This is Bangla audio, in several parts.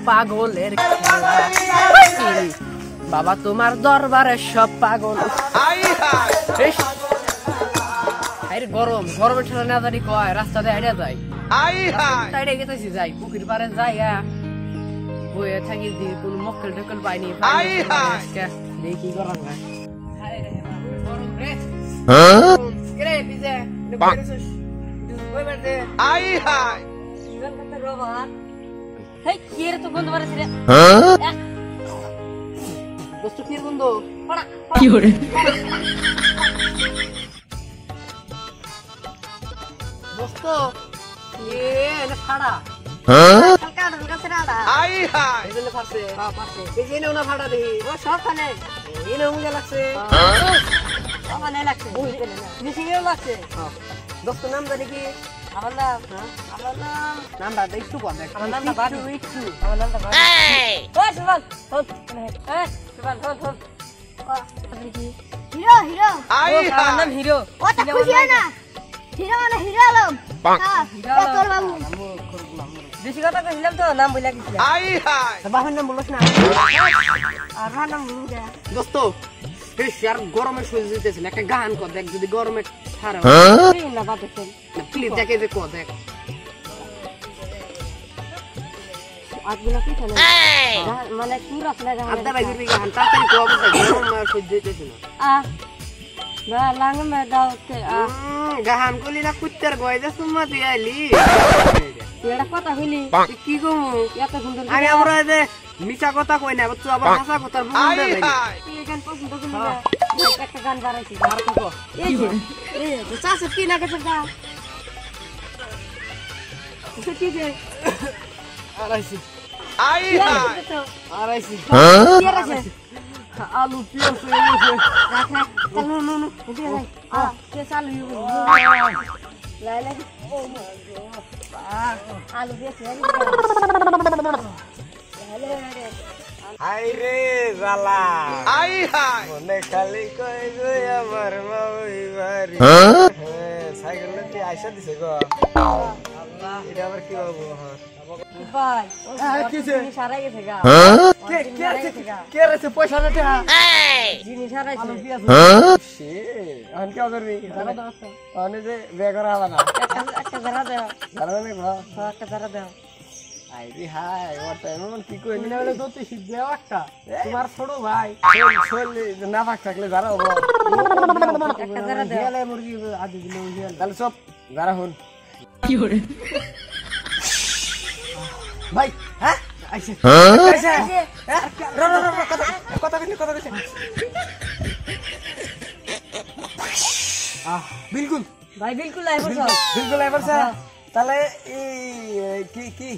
পাগলের খেলা। বাবা তোমার দরবারে সব পাগল। গরম গরমের ঠেলা না জানি কয় রাস্তাতে হেঁটে যাই তাইলে গেতেছি যাই পুকুর পারে যাই বইয়ে থাকি দি কোন মক্কেল টক্কেল পাইনি দেখি কি করা যায়। নাম জানি কি আমার নামটা একটু কম আমার নামটা একটু আমার নামটা হিরো হিরো আমার নাম হিরো খুশি হয় না হিরো মানে হিরো আলম তোর বাবু বেশি কথা কইলাম তো নাম বইলা গেছিলাম বাবার নাম বলছ না আর নাম বলুগা দোস্ত এই শেয়ার গরমে সহ্য হইতেছে না একটা গান কর দেখ যদি গরমে ছাড়া এই না বাদ দেন না প্লিজ দেখে যে কর দেখ আজগুলা কি জানে মানে সুর আসলে গান আদা বাগির গান তাড়াতাড়ি কর গরমে সহ্য হইতেছে না না লাঙ্গ মে দাওতে গান কলি না কুত্তার গয়জা সুম্মা দিয়ালি এটা কথা হইলি কি কমু এত সুন্দর আরে আমরা যে মিছা কথা কই না তুই আবার হাসা কথা বলতে যাই এই গান পছন্দ করি না একটা গান বানাইছি আর তো কো এই তো চাষে কি লাগে সেটা কি যে আরাইছি আরাইছি কি আরাইছি আলু পিয়াজ এসে রাখ রাখ নো নো নো এদিকে যাই কে চালু লাই লাই ও আলু দিয়েছি হাই রে জালা আই হাই মনে খালি কই গো আমার মাউই বাড়ি সাইকেল নিয়ে আইসা দিছে গো আল্লাহ এটা আবার কি হবো ভাই কিছে সারাই গেছে গা কে রে পয়সা নেতে জিনিস হারাইছে আলু পিয়াজ সে আন কি করবি আনে যে বে করা হবে না একটা ধরা দাও ধরা নে গো একটা ধরা দাও আই রে হাই ওটা এমন কি কই না বলে দতে শিখ দেও একটা তোমার ছোট ভাই চল না ফাক থাকলে ধরা হবো একটা ধরা দাও গেলে মুরগি আদি দিলে হইল তাহলে সব ধরা হন কি করে ভাই হ্যাঁ আইছে আইছে র র র কথা কইছে বিলকুল ভাই বিলকুল আইবো বিলকুল আইবো স্যার তাহলে এই কি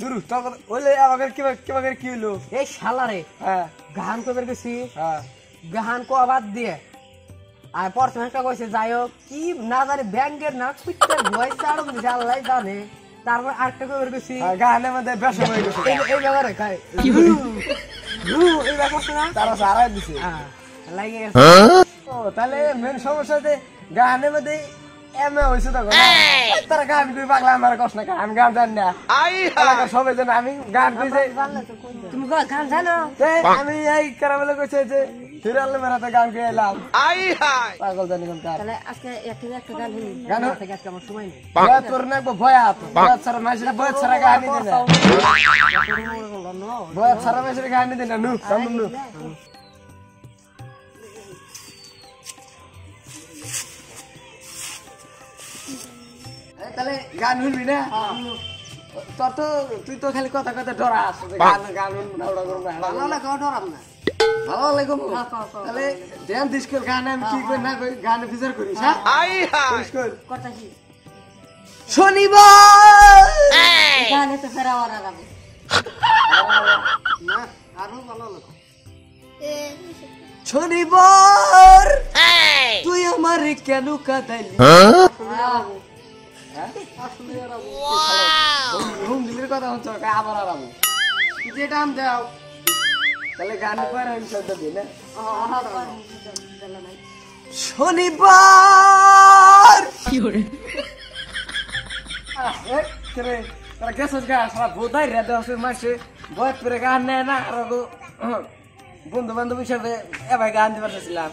দুরু তো ওলে আমাকে কিভাবে কি হলো এই শালারে হ্যাঁ গান কবে গেছি হ্যাঁ গান কো আবাদ দিয়ে আর পরসমেন্টটা কইছে যাইও কি না জানি ব্যাংকের না কুত্তার ভয় চাড়ো দিছে আল্লাহ জানে তারপর আরেকটা কবে গেছি গানের মধ্যে বেশি হয়ে গেছে এই ব্যাপারে খাই এই ব্যাপারটা না তারা সারা দিছে লাগে গেছে ও তাহলে মেন সমস্যা যে গানের মধ্যে এমএ হইছে তো তারা গান কই পাগলা আমার কষ্ট না আমি গান জানি না সবাই জানে আমি গান কইছে তুমি গান জানো আমি এই কারাবেলে কইছে যে ফিরালে মেরাতে গান কই এলাম পাগল জানি কোন কার তাহলে আজকে একটা গান শুনি গান থেকে আজকে আমার সময় নেই ভয় তোর না ভয় ছাড়া মাইছে ভয় ছাড়া গান দিন না ভয় ছাড়া মাইছে গান দিন না নু সামনে নু তাহলে গান শুনবি না তোর তো তুই তো খালি কথা কথা ডরা আস গান গান উড়া করব না ভালো লাগে ডরাম না ভালো লাগে তাহলে ধ্যান দিস কর গান আমি কি কই না কই গান ফিচার করিস হ্যাঁ আই হাই কথা কি শনিবার গানে তো ফেরাওয়ার লাগে না আরো ভালো লাগে শনিবার তুই আমার কেন কাঁদাইলি কথা হচ্ছে আবার আরাম যেটা আম দাও তাহলে গান করে শনিবার তোরা গেছিস গা সারা বোধাই রে দেওয়া মাসে বয়স করে গান নেয় না আর বন্ধু বান্ধব হিসাবে এবার গান দিতে পারতেছিলাম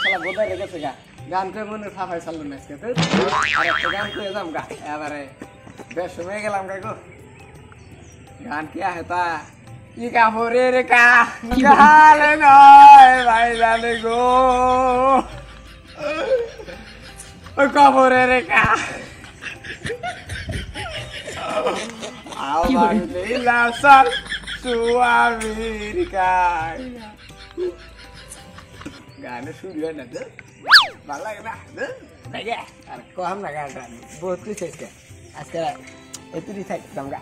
সারা বোধাই রে গেছে গা গান করে মনে ফাফাই চাললো না আজকে আর একটা গান করে যাম গা এবারে বেশ সময় গেলাম গা গো গান কি আহে তা ই কাপড়ে রে কা গালে নয় ভাই জানে গো ও কাপড়ে রে কা আমার লীলা সাল সুআমেরিকায় গানে শুনলে না তো ভালো লাগে না আর কম না গানটা বহুত কিছু আজকে এতই থাকতাম গা